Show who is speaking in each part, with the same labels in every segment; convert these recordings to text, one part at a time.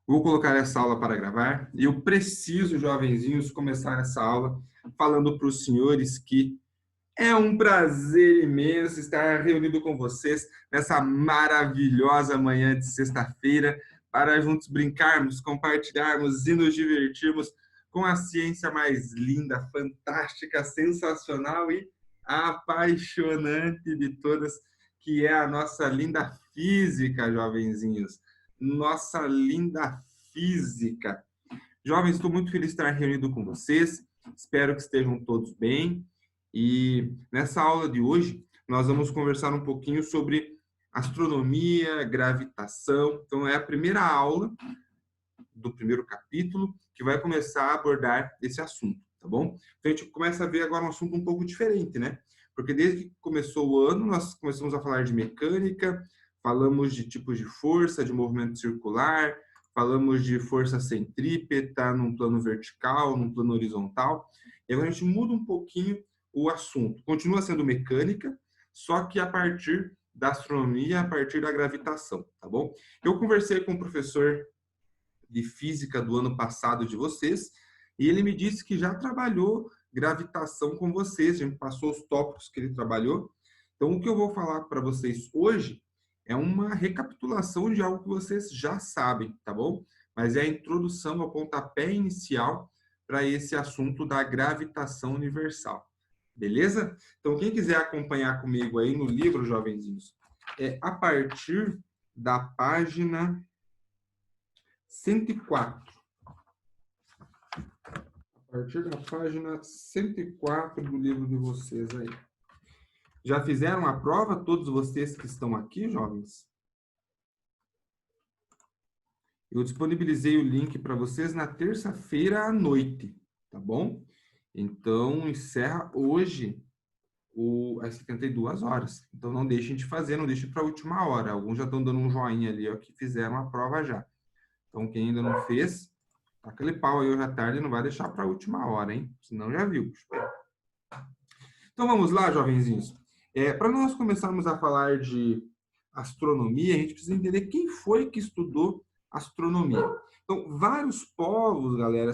Speaker 1: Vou colocar essa aula para gravar e eu preciso, jovenzinhos, começar essa aula falando para os senhores que é um prazer imenso estar reunido com vocês nessa maravilhosa manhã de sexta-feira para juntos brincarmos, compartilharmos e nos divertirmos com a ciência mais linda, fantástica, sensacional e apaixonante de todas, que é a nossa linda física, jovenzinhos. Nossa linda física. Jovens, estou muito feliz de estar reunido com vocês. Espero que estejam todos bem. E nessa aula de hoje, nós vamos conversar um pouquinho sobre astronomia, gravitação. Então, é a primeira aula do primeiro capítulo que vai começar a abordar esse assunto, tá bom? Então, a gente começa a ver agora um assunto um pouco diferente, né? Porque desde que começou o ano, nós começamos a falar de mecânica, falamos de tipos de força, de movimento circular, falamos de força centrípeta num plano vertical, num plano horizontal. E agora a gente muda um pouquinho o assunto. Continua sendo mecânica, só que a partir da astronomia, a partir da gravitação, tá bom? Eu conversei com o professor de física do ano passado de vocês, e ele me disse que já trabalhou gravitação com vocês, a gente passou os tópicos que ele trabalhou. Então, o que eu vou falar para vocês hoje é uma recapitulação de algo que vocês já sabem, tá bom? Mas é a introdução, ao pontapé inicial para esse assunto da gravitação universal. Beleza? Então, quem quiser acompanhar comigo aí no livro, jovenzinhos, é a partir da página 104. A partir da página 104 do livro de vocês aí. Já fizeram a prova, todos vocês que estão aqui, jovens? Eu disponibilizei o link para vocês na terça-feira à noite, tá bom? Então, encerra hoje às 72 horas. Então, não deixem de fazer, não deixem para a última hora. Alguns já estão dando um joinha ali, ó, que fizeram a prova já. Então, quem ainda não fez, tá aquele pau aí hoje à tarde, não vai deixar para a última hora, hein? Senão já viu. Então, vamos lá, jovenzinhos. Para nós começarmos a falar de astronomia, a gente precisa entender quem foi que estudou astronomia. Então, vários povos, galera,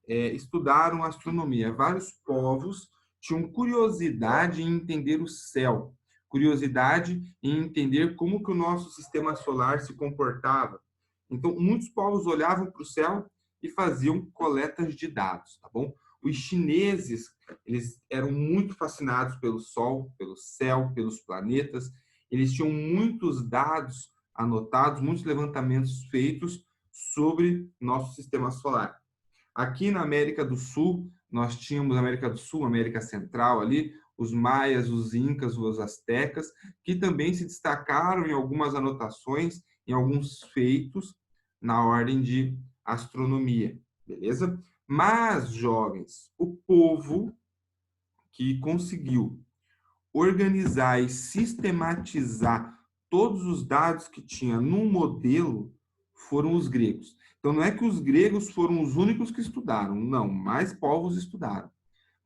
Speaker 1: estudaram astronomia. Vários povos tinham curiosidade em entender o céu, curiosidade em entender como que o nosso sistema solar se comportava. Então, muitos povos olhavam para o céu e faziam coletas de dados, tá bom? Os chineses, eles eram muito fascinados pelo Sol, pelo céu, pelos planetas. Eles tinham muitos dados anotados, muitos levantamentos feitos sobre nosso sistema solar. Aqui na América do Sul, nós tínhamos América do Sul, América Central ali, os maias, os incas, os astecas, que também se destacaram em algumas anotações, em alguns feitos na ordem de astronomia, beleza? Mas, jovens, o povo que conseguiu organizar e sistematizar todos os dados que tinha num modelo foram os gregos. Então, não é que os gregos foram os únicos que estudaram, não, mais povos estudaram.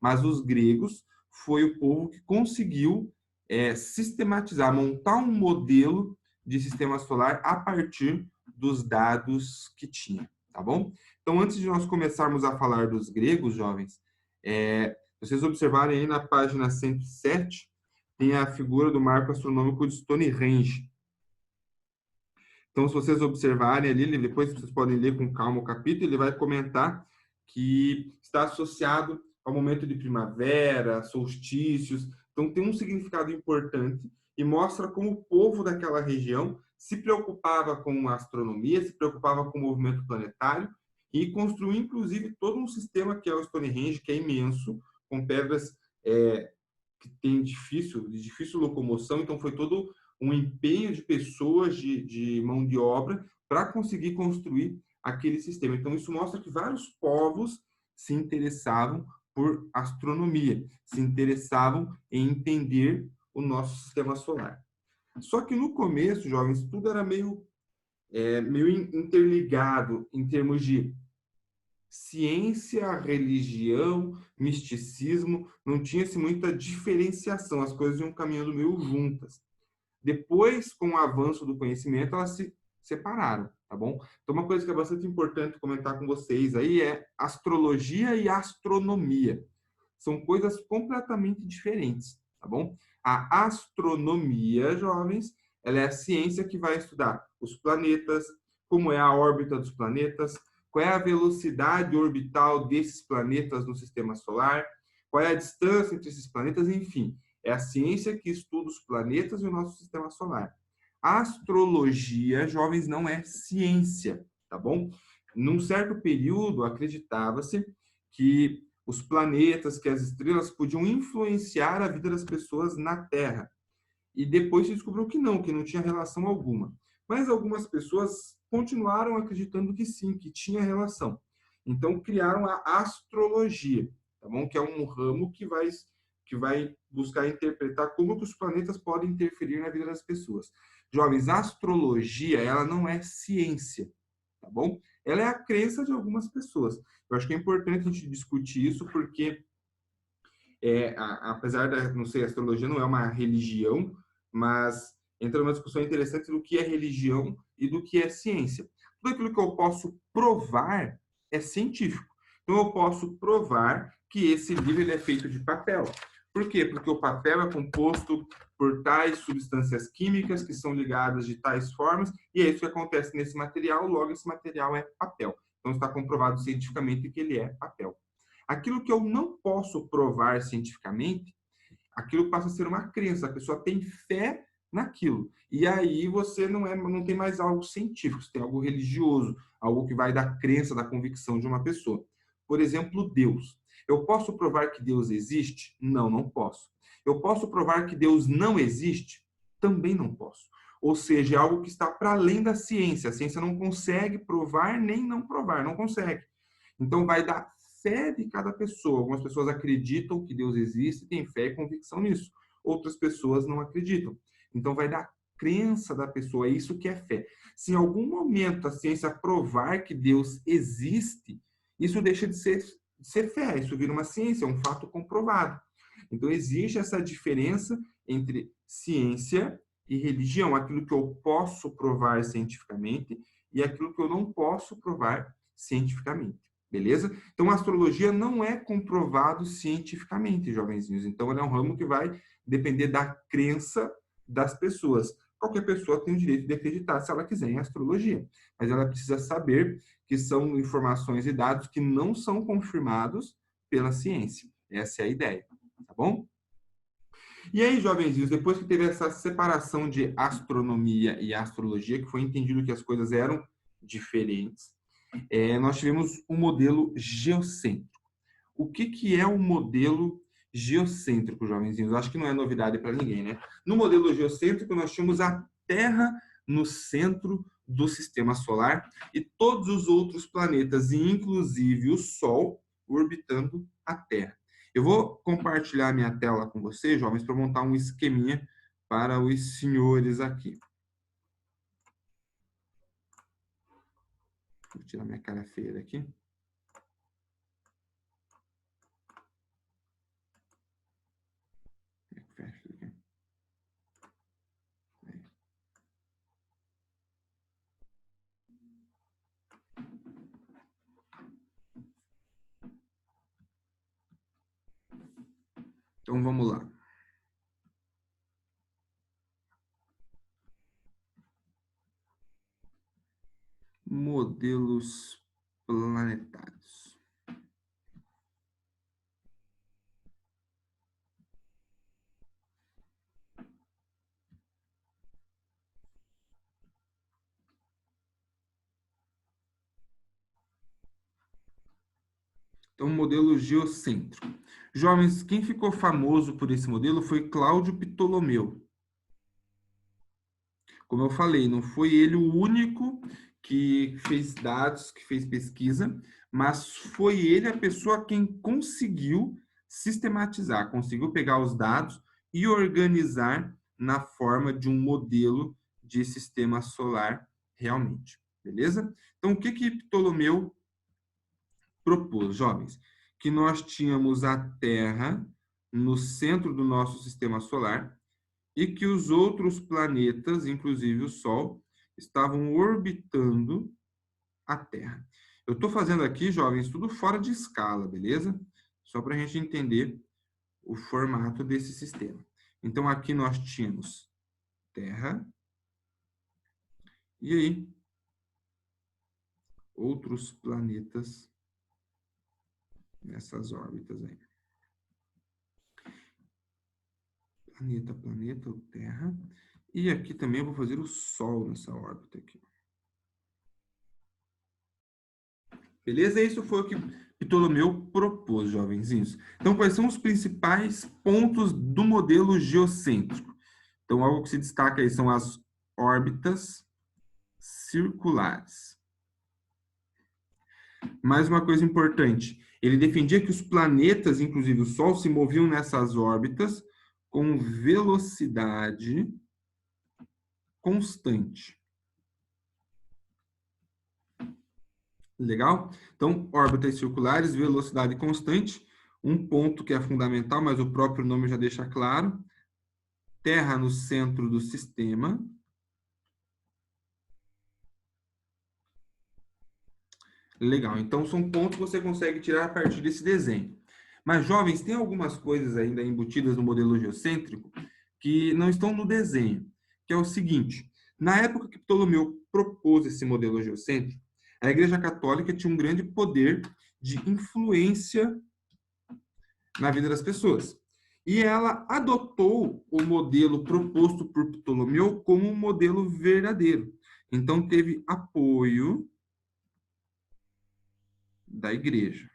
Speaker 1: Mas os gregos foi o povo que conseguiu sistematizar, montar um modelo de sistema solar a partir dos dados que tinha, tá bom? Então, antes de nós começarmos a falar dos gregos, jovens, vocês observarem aí na página 107, tem a figura do marco astronômico de Stonehenge. Então, se vocês observarem ali, depois vocês podem ler com calma o capítulo, ele vai comentar que está associado ao momento de primavera, solstícios. Então, tem um significado importante e mostra como o povo daquela região se preocupava com a astronomia, se preocupava com o movimento planetário e construiu, inclusive, todo um sistema que é o Stonehenge, que é imenso, com pedras que tem de difícil locomoção. Então, foi todo um empenho de pessoas, de mão de obra, para conseguir construir aquele sistema. Então, isso mostra que vários povos se interessavam por astronomia, se interessavam em entender o nosso sistema solar. Só que no começo, jovens, tudo era meio interligado em termos de ciência, religião, misticismo, não tinha-se muita diferenciação, as coisas iam caminhando meio juntas. Depois, com o avanço do conhecimento, elas se separaram, tá bom? Então, uma coisa que é bastante importante comentar com vocês aí é astrologia e astronomia. São coisas completamente diferentes, tá bom? A astronomia, jovens, ela é a ciência que vai estudar os planetas, como é a órbita dos planetas, qual é a velocidade orbital desses planetas no sistema solar, qual é a distância entre esses planetas, enfim. É a ciência que estuda os planetas e o nosso sistema solar. A astrologia, jovens, não é ciência, tá bom? Num certo período, acreditava-se que os planetas, que as estrelas podiam influenciar a vida das pessoas na Terra. E depois se descobriu que não tinha relação alguma. Mas algumas pessoas continuaram acreditando que sim, que tinha relação. Então criaram a astrologia, tá bom? Que é um ramo que vai buscar interpretar como que os planetas podem interferir na vida das pessoas. Jovens, a astrologia, ela não é ciência, tá bom? Ela é a crença de algumas pessoas. Eu acho que é importante a gente discutir isso porque apesar da, não sei, a astrologia não é uma religião, mas entra numa discussão interessante do que é religião e do que é ciência. Tudo aquilo que eu posso provar é científico. Então, eu posso provar que esse livro ele é feito de papel. Por quê? Porque o papel é composto por tais substâncias químicas que são ligadas de tais formas, e é isso que acontece nesse material, logo esse material é papel. Então, está comprovado cientificamente que ele é papel. Aquilo que eu não posso provar cientificamente, aquilo passa a ser uma crença, a pessoa tem fé naquilo. E aí você não tem mais algo científico, você tem algo religioso, algo que vai da crença, da convicção de uma pessoa. Por exemplo, Deus. Eu posso provar que Deus existe? Não, não posso. Eu posso provar que Deus não existe? Também não posso. Ou seja, é algo que está para além da ciência. A ciência não consegue provar nem não provar, não consegue. Então, vai da fé de cada pessoa. Algumas pessoas acreditam que Deus existe, têm fé e convicção nisso. Outras pessoas não acreditam. Então, vai da crença da pessoa. É isso que é fé. Se em algum momento a ciência provar que Deus existe, isso deixa de ser fé. Isso vira uma ciência, é um fato comprovado. Então, existe essa diferença entre ciência e religião. Aquilo que eu posso provar cientificamente e aquilo que eu não posso provar cientificamente. Beleza? Então, a astrologia não é comprovado cientificamente, jovenzinhos. Então, ele é um ramo que vai depender da crença das pessoas. Qualquer pessoa tem o direito de acreditar, se ela quiser, em astrologia. Mas ela precisa saber que são informações e dados que não são confirmados pela ciência. Essa é a ideia, tá bom? E aí, jovenzinhos, depois que teve essa separação de astronomia e astrologia, que foi entendido que as coisas eram diferentes, nós tivemos um modelo geocêntrico. O que é um modelo geocêntrico, jovenzinhos? Acho que não é novidade para ninguém, né? No modelo geocêntrico, nós tínhamos a Terra no centro do sistema solar e todos os outros planetas, inclusive o Sol, orbitando a Terra. Eu vou compartilhar minha tela com vocês, jovens, para montar um esqueminha para os senhores aqui. Vou tirar minha cara feia daqui. Fecha aqui. Então, vamos lá. Modelos planetários. Então, modelo geocêntrico. Jovens, quem ficou famoso por esse modelo foi Cláudio Ptolomeu. Como eu falei, não foi ele o único que fez dados, que fez pesquisa, mas foi ele a pessoa quem conseguiu sistematizar, conseguiu pegar os dados e organizar na forma de um modelo de sistema solar realmente. Beleza? Então, o que Ptolomeu propôs, jovens? Que nós tínhamos a Terra no centro do nosso sistema solar e que os outros planetas, inclusive o Sol, estavam orbitando a Terra. Eu estou fazendo aqui, jovens, tudo fora de escala, beleza? Só para a gente entender o formato desse sistema. Então, aqui nós tínhamos Terra, e aí, outros planetas nessas órbitas aí. Planeta, planeta, Terra. E aqui também eu vou fazer o Sol nessa órbita aqui. Beleza? Isso foi o que Ptolomeu propôs, jovenzinhos. Então, quais são os principais pontos do modelo geocêntrico? Então, algo que se destaca aí são as órbitas circulares. Mais uma coisa importante, ele defendia que os planetas, inclusive o Sol, se moviam nessas órbitas com velocidade constante. Legal? Então, órbitas circulares, velocidade constante, um ponto que é fundamental, mas o próprio nome já deixa claro. Terra no centro do sistema. Legal, então são pontos que você consegue tirar a partir desse desenho. Mas, jovens, tem algumas coisas ainda embutidas no modelo geocêntrico que não estão no desenho, que é o seguinte: na época que Ptolomeu propôs esse modelo geocêntrico, a Igreja Católica tinha um grande poder de influência na vida das pessoas. E ela adotou o modelo proposto por Ptolomeu como um modelo verdadeiro. Então, teve apoio da igreja.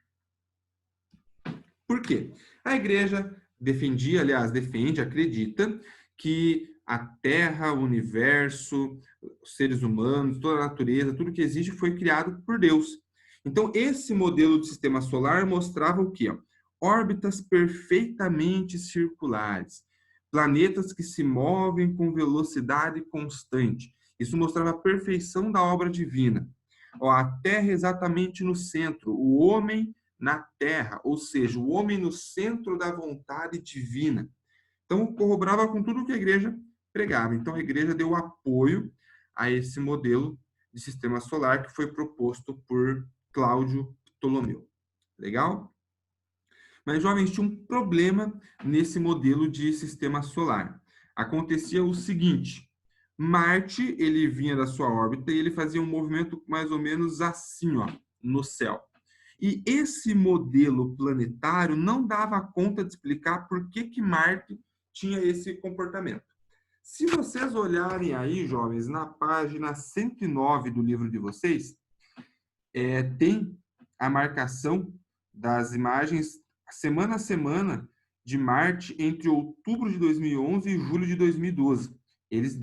Speaker 1: Por quê? A igreja defendia, aliás, defende, acredita que a Terra, o universo, os seres humanos, toda a natureza, tudo que existe foi criado por Deus. Então, esse modelo de sistema solar mostrava o quê? Órbitas perfeitamente circulares, planetas que se movem com velocidade constante. Isso mostrava a perfeição da obra divina. A Terra exatamente no centro, o homem na Terra, ou seja, o homem no centro da vontade divina. Então, corroborava com tudo que a igreja pregava. Então, a igreja deu apoio a esse modelo de sistema solar que foi proposto por Cláudio Ptolomeu. Legal? Mas, jovens, tinha um problema nesse modelo de sistema solar. Acontecia o seguinte: Marte, ele vinha da sua órbita e ele fazia um movimento mais ou menos assim, ó, no céu. E esse modelo planetário não dava conta de explicar por que Marte tinha esse comportamento. Se vocês olharem aí, jovens, na página 109 do livro de vocês, tem a marcação das imagens semana a semana de Marte entre outubro de 2011 e julho de 2012. Eles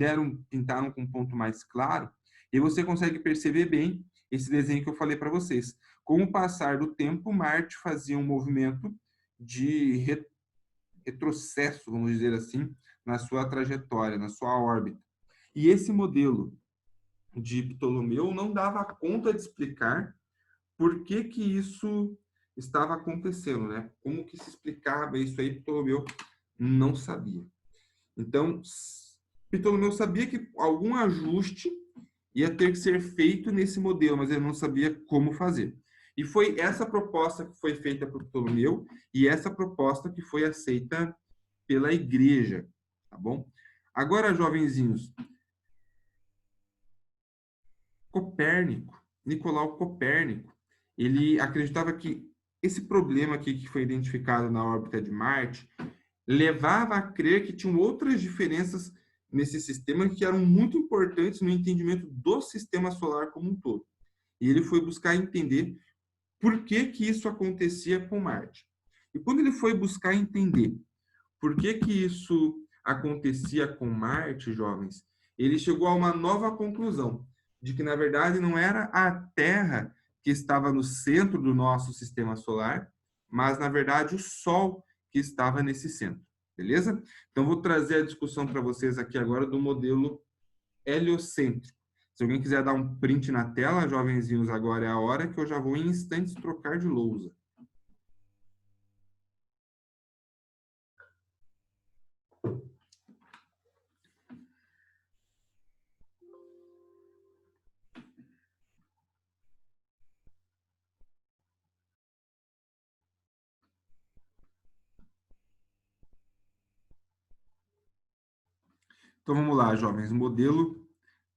Speaker 1: pintaram com um ponto mais claro e você consegue perceber bem esse desenho que eu falei para vocês. Com o passar do tempo, Marte fazia um movimento de retrocesso, vamos dizer assim, na sua trajetória, na sua órbita. E esse modelo de Ptolomeu não dava conta de explicar por que que isso estava acontecendo, né? Como que se explicava isso aí, Ptolomeu não sabia. Então, Ptolomeu sabia que algum ajuste ia ter que ser feito nesse modelo, mas ele não sabia como fazer. E foi essa proposta que foi feita por Ptolomeu e essa proposta que foi aceita pela igreja, tá bom? Agora, jovenzinhos, Copérnico, Nicolau Copérnico, ele acreditava que esse problema aqui que foi identificado na órbita de Marte levava a crer que tinham outras diferenças nesse sistema que eram muito importantes no entendimento do sistema solar como um todo. E ele foi buscar entender por que que isso acontecia com Marte. E quando ele foi buscar entender por que que isso acontecia com Marte, jovens, ele chegou a uma nova conclusão, de que, na verdade, não era a Terra que estava no centro do nosso sistema solar, mas, na verdade, o Sol que estava nesse centro. Beleza? Então, vou trazer a discussão para vocês aqui agora do modelo heliocêntrico. Se alguém quiser dar um print na tela, jovenzinhos, agora é a hora que eu já vou em instantes trocar de lousa. Então, vamos lá, jovens. Modelo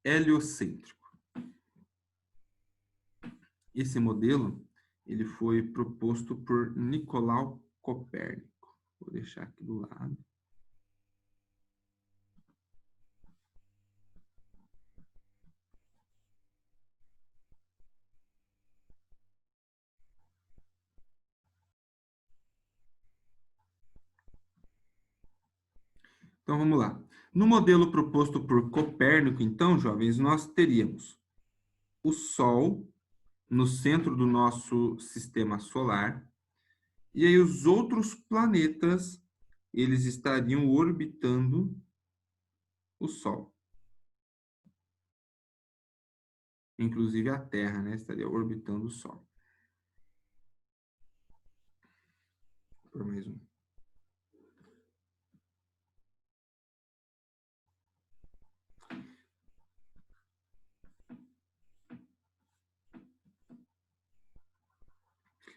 Speaker 1: heliocêntrico. Esse modelo, ele foi proposto por Nicolau Copérnico. Vou deixar aqui do lado. Então, vamos lá. No modelo proposto por Copérnico, então, jovens, nós teríamos o Sol no centro do nosso sistema solar, e aí os outros planetas, eles estariam orbitando o Sol. Inclusive a Terra, né, estaria orbitando o Sol. Por mais um.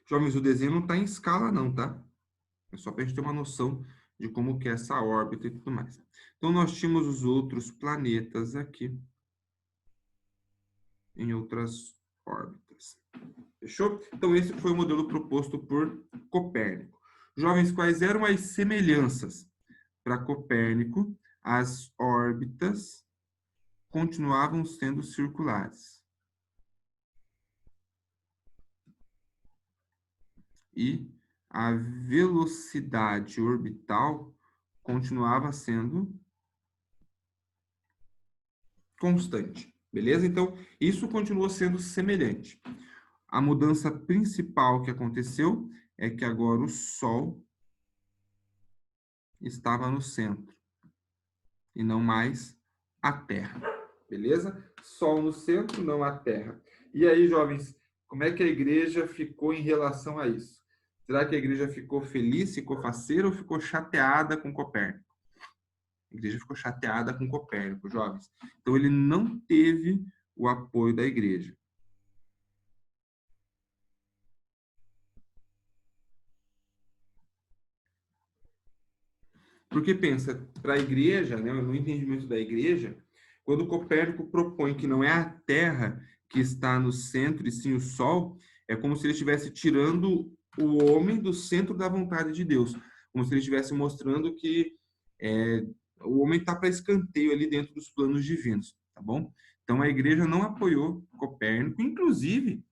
Speaker 1: Jovens, o desenho não está em escala não, tá? É só para a gente ter uma noção de como que é essa órbita e tudo mais. Então, nós tínhamos os outros planetas aqui em outras órbitas. Fechou? Então, esse foi o modelo proposto por Copérnico. Jovens, quais eram as semelhanças? Para Copérnico, as órbitas continuavam sendo circulares. E a velocidade orbital continuava sendo constante. Beleza? Então, isso continuou sendo semelhante. A mudança principal que aconteceu é que agora o Sol estava no centro e não mais a Terra. Beleza? Sol no centro, não a Terra. E aí, jovens, como é que a igreja ficou em relação a isso? Será que a igreja ficou feliz, ficou faceira ou ficou chateada com Copérnico? A igreja ficou chateada com Copérnico, jovens. Então, ele não teve o apoio da igreja. Porque pensa, para a igreja, né, no entendimento da igreja, quando Copérnico propõe que não é a Terra que está no centro e sim o Sol, é como se ele estivesse tirando o homem do centro da vontade de Deus, como se ele estivesse mostrando que o homem está para escanteio ali dentro dos planos divinos, tá bom? Então a igreja não apoiou Copérnico, inclusive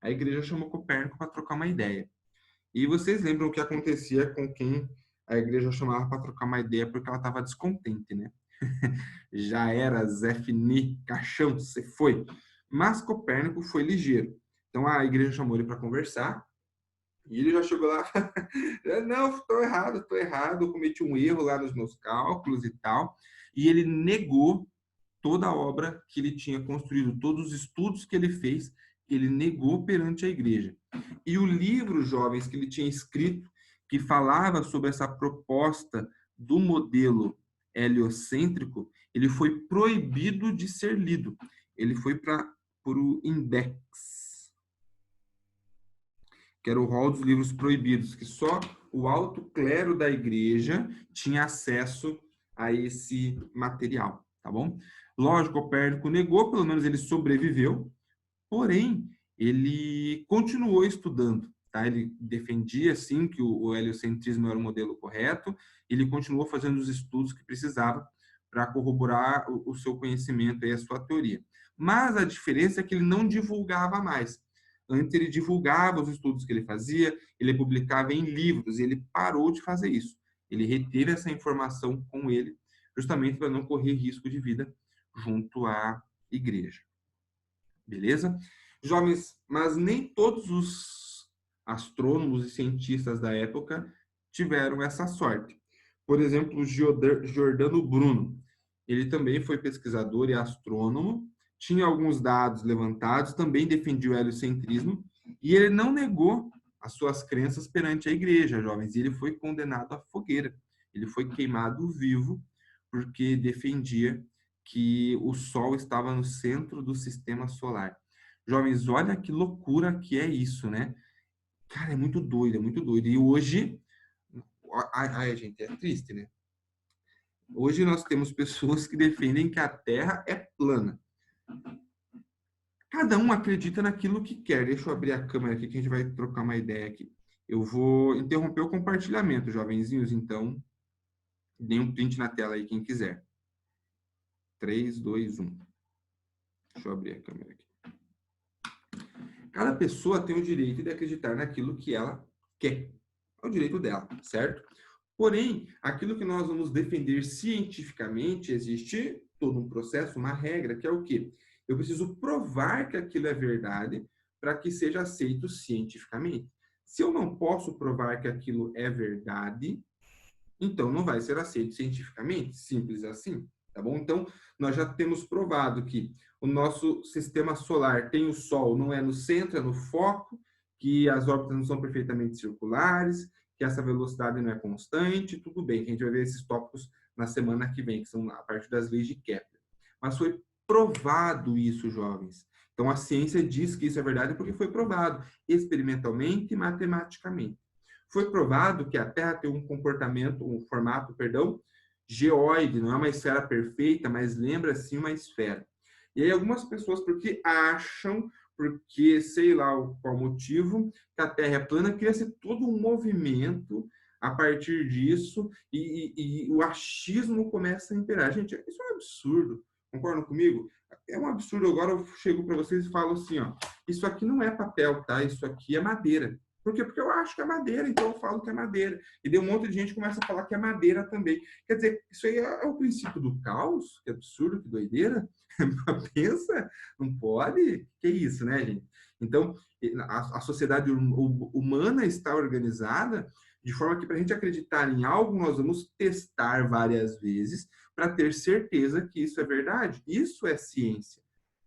Speaker 1: a igreja chamou Copérnico para trocar uma ideia. E vocês lembram o que acontecia com quem a igreja chamava para trocar uma ideia porque ela estava descontente, né? Já era, Zé Fini, caixão, você foi. Mas Copérnico foi ligeiro. Então a igreja chamou ele para conversar e ele já chegou lá, não, estou errado, cometi um erro lá nos meus cálculos e tal. E ele negou toda a obra que ele tinha construído, todos os estudos que ele fez, ele negou perante a igreja. E o livro, jovens, que ele tinha escrito, que falava sobre essa proposta do modelo heliocêntrico, ele foi proibido de ser lido. Ele foi para o Index, que era o rol dos livros proibidos, que só o alto clero da igreja tinha acesso a esse material, tá bom? Lógico, Copérnico negou, pelo menos ele sobreviveu, porém, ele continuou estudando, tá? Ele defendia, sim, que o heliocentrismo era o modelo correto, ele continuou fazendo os estudos que precisava para corroborar o seu conhecimento e a sua teoria. Mas a diferença é que ele não divulgava mais. Antes ele divulgava os estudos que ele fazia, ele publicava em livros, e ele parou de fazer isso. Ele reteve essa informação com ele, justamente para não correr risco de vida junto à igreja. Beleza? Jovens, mas nem todos os astrônomos e cientistas da época tiveram essa sorte. Por exemplo, Giordano Bruno. Ele também foi pesquisador e astrônomo, tinha alguns dados levantados, também defendia o heliocentrismo, e ele não negou as suas crenças perante a igreja, jovens, e ele foi condenado à fogueira. Ele foi queimado vivo porque defendia que o Sol estava no centro do sistema solar. Jovens, olha que loucura que é isso, né? Cara, é muito doido, é muito doido. E hoje, ai, gente, é triste, né? Hoje nós temos pessoas que defendem que a Terra é plana. Cada um acredita naquilo que quer. Deixa eu abrir a câmera aqui que a gente vai trocar uma ideia aqui. Eu vou interromper o compartilhamento, jovenzinhos, então dê um print na tela aí quem quiser. 3, 2, 1. Deixa eu abrir a câmera aqui. Cada pessoa tem o direito de acreditar naquilo que ela quer. É o direito dela, certo? Porém, aquilo que nós vamos defender cientificamente, existe todo um processo, uma regra, que é o quê? Eu preciso provar que aquilo é verdade para que seja aceito cientificamente. Se eu não posso provar que aquilo é verdade, então não vai ser aceito cientificamente, simples assim, tá bom? Então, nós já temos provado que o nosso sistema solar tem o Sol, não é no centro, é no foco, que as órbitas não são perfeitamente circulares, que essa velocidade não é constante, tudo bem, a gente vai ver esses tópicos na semana que vem, que são a partir das leis de Kepler. Mas foi provado isso, jovens. Então, a ciência diz que isso é verdade porque foi provado experimentalmente e matematicamente. Foi provado que a Terra tem um comportamento, um formato, perdão, geoide, não é uma esfera perfeita, mas lembra sim uma esfera. E aí algumas pessoas, porque acham, porque sei lá qual motivo, que a Terra é plana, cria-se todo um movimento a partir disso e o achismo começa a imperar. Gente, isso é um absurdo. Concordam comigo? É um absurdo. Agora eu chego para vocês e falo assim, ó, isso aqui não é papel, tá? Isso aqui é madeira. Por quê? Porque eu acho que é madeira, então eu falo que é madeira. E daí um monte de gente começa a falar que é madeira também. Quer dizer, isso aí é o princípio do caos? Que absurdo, que doideira. Pensa, não pode? Que isso, né, gente? Então, a sociedade humana está organizada de forma que para a gente acreditar em algo, nós vamos testar várias vezes para ter certeza que isso é verdade. Isso é ciência.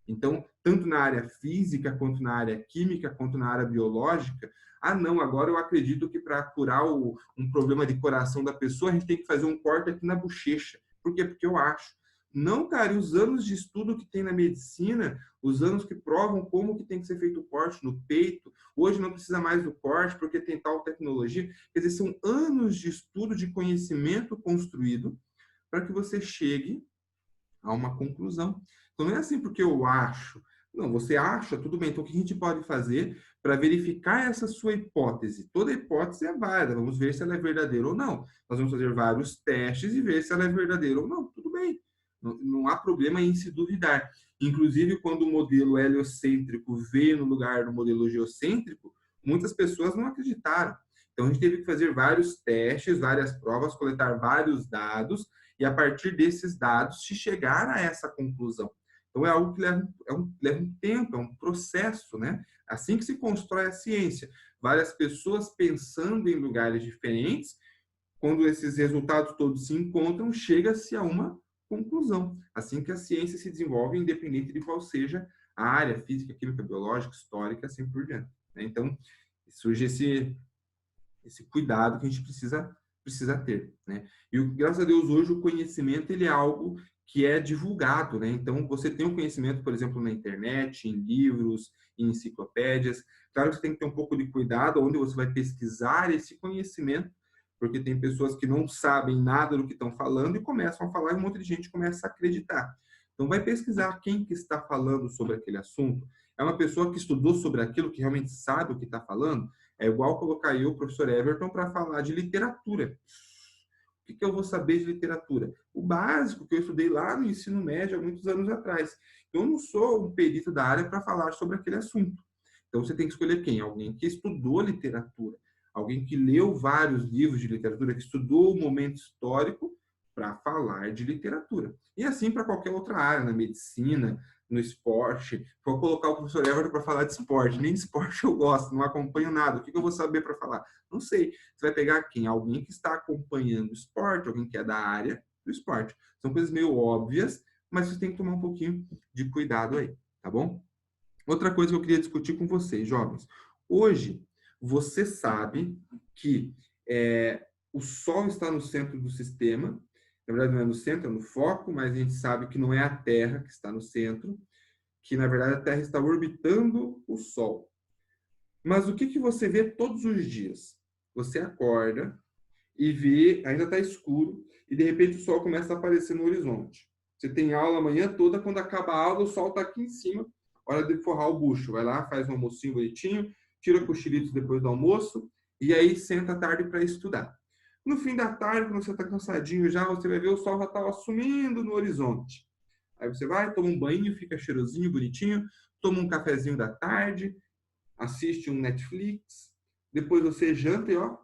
Speaker 1: Então, tanto na área física, quanto na área química, quanto na área biológica, não, agora eu acredito que para curar um problema de coração da pessoa, a gente tem que fazer um corte aqui na bochecha. Por quê? Porque eu acho. Não, cara, e os anos de estudo que tem na medicina, os anos que provam como que tem que ser feito o corte no peito, hoje não precisa mais do corte porque tem tal tecnologia. Quer dizer, são anos de estudo, de conhecimento construído para que você chegue a uma conclusão. Então, não é assim porque eu acho. Não, você acha, tudo bem. Então, o que a gente pode fazer para verificar essa sua hipótese? Toda hipótese é válida. Vamos ver se ela é verdadeira ou não. Nós vamos fazer vários testes e ver se ela é verdadeira ou não. Tudo bem. Não há problema em se duvidar. Inclusive, quando o modelo heliocêntrico veio no lugar do modelo geocêntrico, muitas pessoas não acreditaram. Então, a gente teve que fazer vários testes, várias provas, coletar vários dados e, a partir desses dados, se chegar a essa conclusão. Então, é algo que leva um tempo, é um processo, né? Assim que se constrói a ciência. Várias pessoas pensando em lugares diferentes, quando esses resultados todos se encontram, chega-se a uma conclusão. Assim que a ciência se desenvolve, independente de qual seja a área, física, química, biológica, histórica, assim por diante. Então, surge esse cuidado que a gente precisa ter, né? E graças a Deus hoje o conhecimento ele é algo que é divulgado, né? Então você tem o conhecimento, por exemplo, na internet, em livros, em enciclopédias. Claro que você tem que ter um pouco de cuidado onde você vai pesquisar esse conhecimento, porque tem pessoas que não sabem nada do que estão falando e começam a falar e um monte de gente começa a acreditar. Então vai pesquisar quem que está falando sobre aquele assunto. É uma pessoa que estudou sobre aquilo, que realmente sabe o que está falando? É igual colocar eu, o professor Everton, para falar de literatura. O que eu vou saber de literatura? O básico que eu estudei lá no ensino médio há muitos anos atrás. Eu não sou um perito da área para falar sobre aquele assunto. Então você tem que escolher quem? Alguém que estudou literatura, alguém que leu vários livros de literatura, que estudou o momento histórico para falar de literatura. E assim para qualquer outra área, na medicina, no esporte. Vou colocar o professor Everton para falar de esporte. Nem de esporte eu gosto, não acompanho nada. O que eu vou saber para falar? Não sei. Você vai pegar quem? Alguém que está acompanhando o esporte, alguém que é da área do esporte. São coisas meio óbvias, mas você tem que tomar um pouquinho de cuidado aí, tá bom? Outra coisa que eu queria discutir com vocês, jovens. Hoje, você sabe que o Sol está no centro do sistema. Na verdade, não é no centro, é no foco, mas a gente sabe que não é a Terra que está no centro, que na verdade a Terra está orbitando o Sol. Mas o que você vê todos os dias? Você acorda e vê, ainda está escuro, e de repente o sol começa a aparecer no horizonte. Você tem aula a manhã toda, quando acaba a aula, o sol está aqui em cima, hora de forrar o bucho. Vai lá, faz um almocinho bonitinho, tira cochilitos depois do almoço, e aí senta à tarde para estudar. No fim da tarde, quando você está cansadinho já, você vai ver o sol já está sumindo no horizonte. Aí você vai, toma um banho, fica cheirosinho, bonitinho, toma um cafezinho da tarde, assiste um Netflix, depois você janta e ó,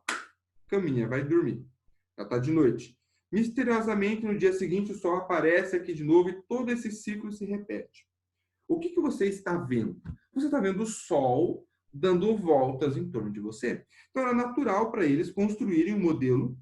Speaker 1: caminha, vai dormir. Já está de noite. Misteriosamente, no dia seguinte, o sol aparece aqui de novo e todo esse ciclo se repete. O que você está vendo? Você está vendo o sol dando voltas em torno de você. Então, era natural para eles construírem um modelo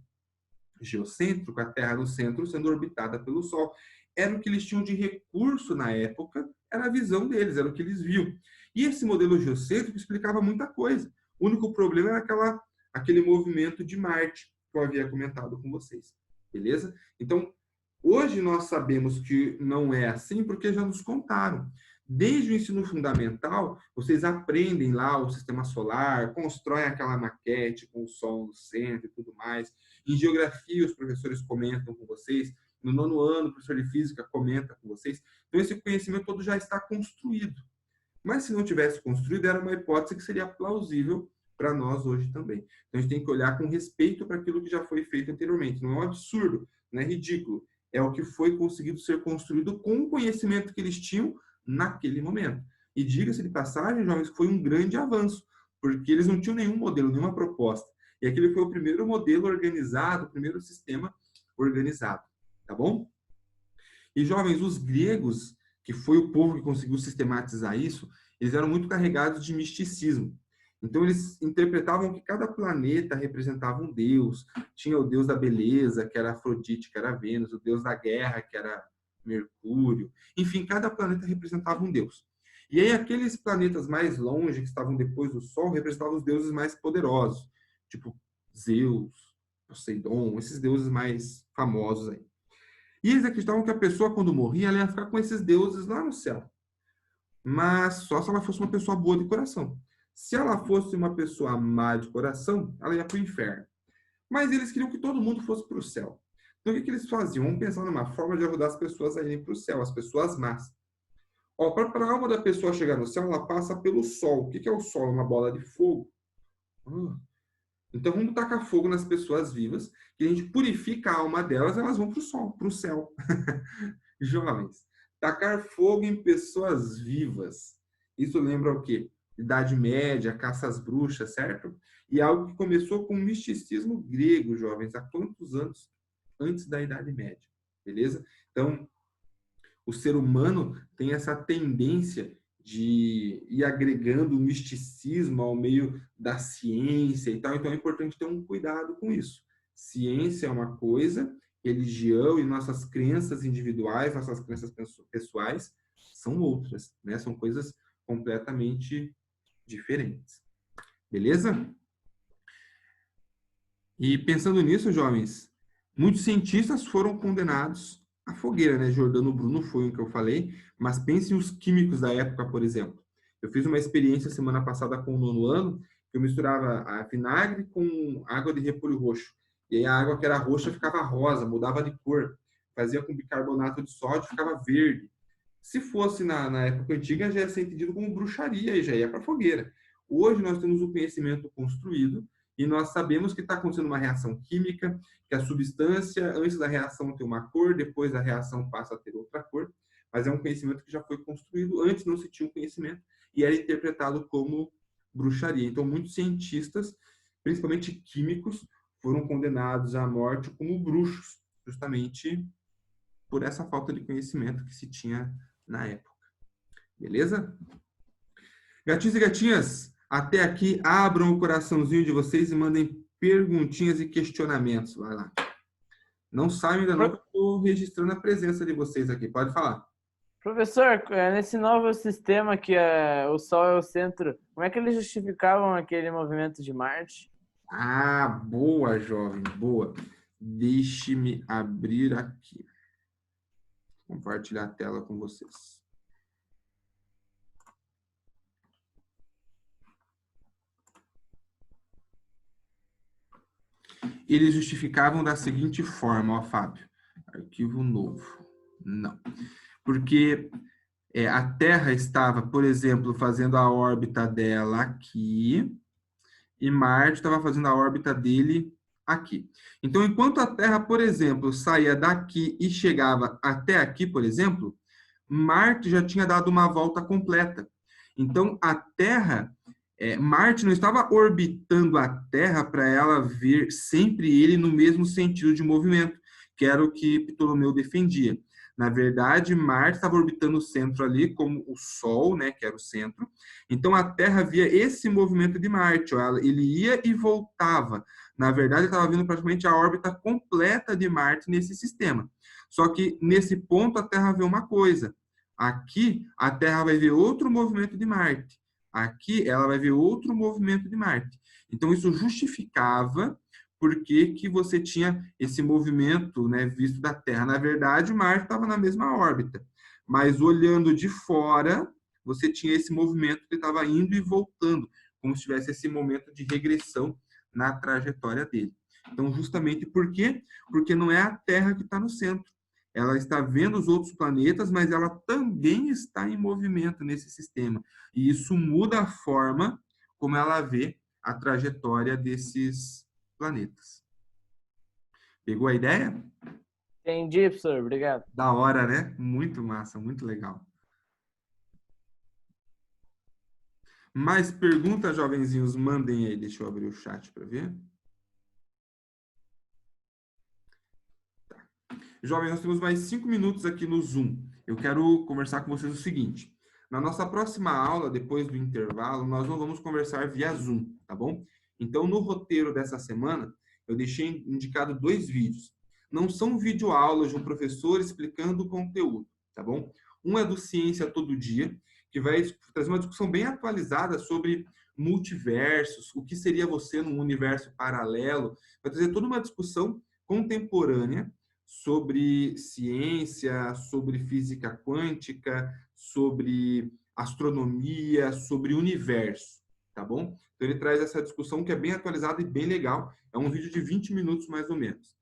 Speaker 1: geocêntrico, a Terra no centro sendo orbitada pelo Sol. Era o que eles tinham de recurso na época, era a visão deles, era o que eles viam. E esse modelo geocêntrico explicava muita coisa. O único problema era aquele movimento de Marte, que eu havia comentado com vocês. Beleza? Então, hoje nós sabemos que não é assim porque já nos contaram. Desde o ensino fundamental, vocês aprendem lá o sistema solar, constroem aquela maquete com o Sol no centro e tudo mais. Em geografia, os professores comentam com vocês. No nono ano, o professor de física comenta com vocês. Então, esse conhecimento todo já está construído. Mas se não tivesse construído, era uma hipótese que seria plausível para nós hoje também. Então, a gente tem que olhar com respeito para aquilo que já foi feito anteriormente. Não é um absurdo, não é ridículo. É o que foi conseguido ser construído com o conhecimento que eles tinham naquele momento. E diga-se de passagem, jovens, que foi um grande avanço, porque eles não tinham nenhum modelo, nenhuma proposta. E aquele foi o primeiro modelo organizado, o primeiro sistema organizado. Tá bom? E, jovens, os gregos, que foi o povo que conseguiu sistematizar isso, eles eram muito carregados de misticismo. Então, eles interpretavam que cada planeta representava um deus. Tinha o deus da beleza, que era Afrodite, que era Vênus, o deus da guerra, que era Mercúrio. Enfim, cada planeta representava um deus. E aí, aqueles planetas mais longe, que estavam depois do Sol, representavam os deuses mais poderosos, tipo Zeus, Poseidon, esses deuses mais famosos aí. E eles acreditavam que a pessoa, quando morria, ela ia ficar com esses deuses lá no céu. Mas só se ela fosse uma pessoa boa de coração. Se ela fosse uma pessoa má de coração, ela ia para o inferno. Mas eles queriam que todo mundo fosse para o céu. Então, o que eles faziam? Vamos pensar numa forma de ajudar as pessoas a irem para o céu, as pessoas más. Para a alma da pessoa chegar no céu, ela passa pelo sol. O que é o sol? É uma bola de fogo. Então, vamos tacar fogo nas pessoas vivas, que a gente purifica a alma delas, elas vão para o sol, para o céu. Jovens, tacar fogo em pessoas vivas. Isso lembra o quê? Idade Média, caça às bruxas, certo? E algo que começou com o misticismo grego, jovens, há quantos anos antes da Idade Média? Beleza? Então, o ser humano tem essa tendência de ir agregando o misticismo ao meio da ciência e tal. Então, é importante ter um cuidado com isso. Ciência é uma coisa, religião e nossas crenças individuais, nossas crenças pessoais são outras, né? São coisas completamente diferentes. Beleza? E pensando nisso, jovens, muitos cientistas foram condenados à fogueira, né? Giordano Bruno foi um que eu falei, mas pensem os químicos da época, por exemplo. Eu fiz uma experiência semana passada com o nono ano, que eu misturava a vinagre com água de repolho roxo. E aí a água que era roxa ficava rosa, mudava de cor. Fazia com bicarbonato de sódio, ficava verde. Se fosse na época antiga, já ia ser entendido como bruxaria e já ia para fogueira. Hoje nós temos o conhecimento construído e nós sabemos que está acontecendo uma reação química, que a substância, antes da reação tem uma cor, depois da reação passa a ter outra cor, mas é um conhecimento que já foi construído, antes não se tinha um conhecimento e era interpretado como bruxaria. Então, muitos cientistas, principalmente químicos, foram condenados à morte como bruxos, justamente por essa falta de conhecimento que se tinha na época. Beleza? Gatinhos e gatinhas, até aqui, abram o coraçãozinho de vocês e mandem perguntinhas e questionamentos. Vai lá. Não saiam ainda não, que eu estou registrando a presença de vocês aqui. Pode falar.
Speaker 2: Professor, nesse novo sistema que o Sol é o centro, como é que eles justificavam aquele movimento de Marte?
Speaker 1: Ah, boa, jovem, boa. Deixe-me abrir aqui. Compartilhar a tela com vocês. eles justificavam da seguinte forma, ó, Fábio. Arquivo novo. Não. Porque a Terra estava, por exemplo, fazendo a órbita dela aqui, e Marte estava fazendo a órbita dele aqui. Então, enquanto a Terra, por exemplo, saía daqui e chegava até aqui, por exemplo, Marte já tinha dado uma volta completa. Então, a Terra, Marte não estava orbitando a Terra para ela ver sempre ele no mesmo sentido de movimento, que era o que Ptolomeu defendia. Na verdade, Marte estava orbitando o centro ali, como o Sol, né, que era o centro. Então, a Terra via esse movimento de Marte. Ó, ele ia e voltava. Na verdade, estava vindo praticamente a órbita completa de Marte nesse sistema. Só que, nesse ponto, a Terra vê uma coisa. Aqui, a Terra vai ver outro movimento de Marte. Aqui, ela vai ver outro movimento de Marte. Então, isso justificava por que você tinha esse movimento, né, visto da Terra. Na verdade, Marte estava na mesma órbita, mas olhando de fora, você tinha esse movimento que estava indo e voltando, como se tivesse esse momento de regressão na trajetória dele. Então, justamente por quê? Porque não é a Terra que está no centro. Ela está vendo os outros planetas, mas ela também está em movimento nesse sistema. E isso muda a forma como ela vê a trajetória desses planetas. Pegou a ideia?
Speaker 2: Entendi, professor. Obrigado.
Speaker 1: Da hora, né? Muito massa, muito legal. Mais perguntas, jovenzinhos? Mandem aí. Deixa eu abrir o chat para ver. Tá. Jovens, nós temos mais 5 minutos aqui no Zoom. Eu quero conversar com vocês o seguinte. Na nossa próxima aula, depois do intervalo, nós não vamos conversar via Zoom, tá bom? Então, no roteiro dessa semana, eu deixei indicado 2 vídeos. Não são videoaulas de um professor explicando o conteúdo, tá bom? Um é do Ciência Todo Dia, que vai trazer uma discussão bem atualizada sobre multiversos, o que seria você num universo paralelo, vai trazer toda uma discussão contemporânea sobre ciência, sobre física quântica, sobre astronomia, sobre universo, tá bom? Então ele traz essa discussão que é bem atualizada e bem legal. É um vídeo de 20 minutos mais ou menos.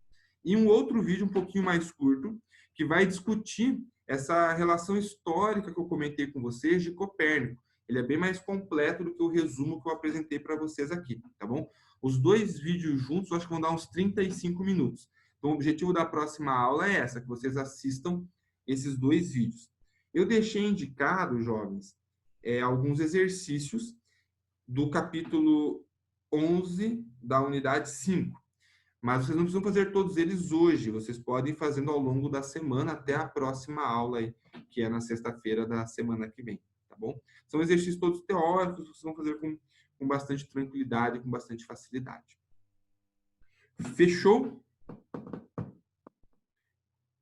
Speaker 1: E um outro vídeo um pouquinho mais curto que vai discutir essa relação histórica que eu comentei com vocês de Copérnico. Ele é bem mais completo do que o resumo que eu apresentei para vocês aqui, tá bom? Os 2 vídeos juntos, eu acho que vão dar uns 35 minutos. Então, o objetivo da próxima aula é essa, que vocês assistam esses 2 vídeos. Eu deixei indicado, jovens, alguns exercícios do capítulo 11 da unidade 5. Mas vocês não precisam fazer todos eles hoje. Vocês podem ir fazendo ao longo da semana até a próxima aula, aí, que é na sexta-feira da semana que vem, tá bom? São exercícios todos teóricos, vocês vão fazer com bastante tranquilidade, com bastante facilidade. Fechou?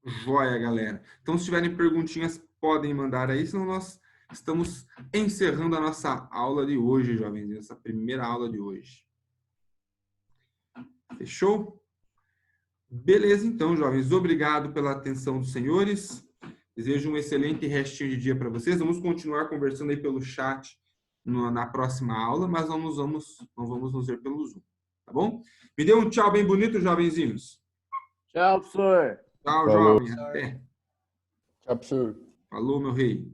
Speaker 1: Joia, galera. Então, se tiverem perguntinhas, podem mandar aí, senão nós estamos encerrando a nossa aula de hoje, jovens, essa primeira aula de hoje. Fechou? Beleza, então, jovens. Obrigado pela atenção dos senhores. Desejo um excelente restinho de dia para vocês. Vamos continuar conversando aí pelo chat na próxima aula, mas não vamos nos ver pelo Zoom, tá bom? Me dê um tchau bem bonito, jovenzinhos.
Speaker 2: Tchau, professor.
Speaker 1: Tchau,
Speaker 3: Falou.
Speaker 1: jovem. Até.
Speaker 3: Tchau, professor.
Speaker 1: Falou, meu rei.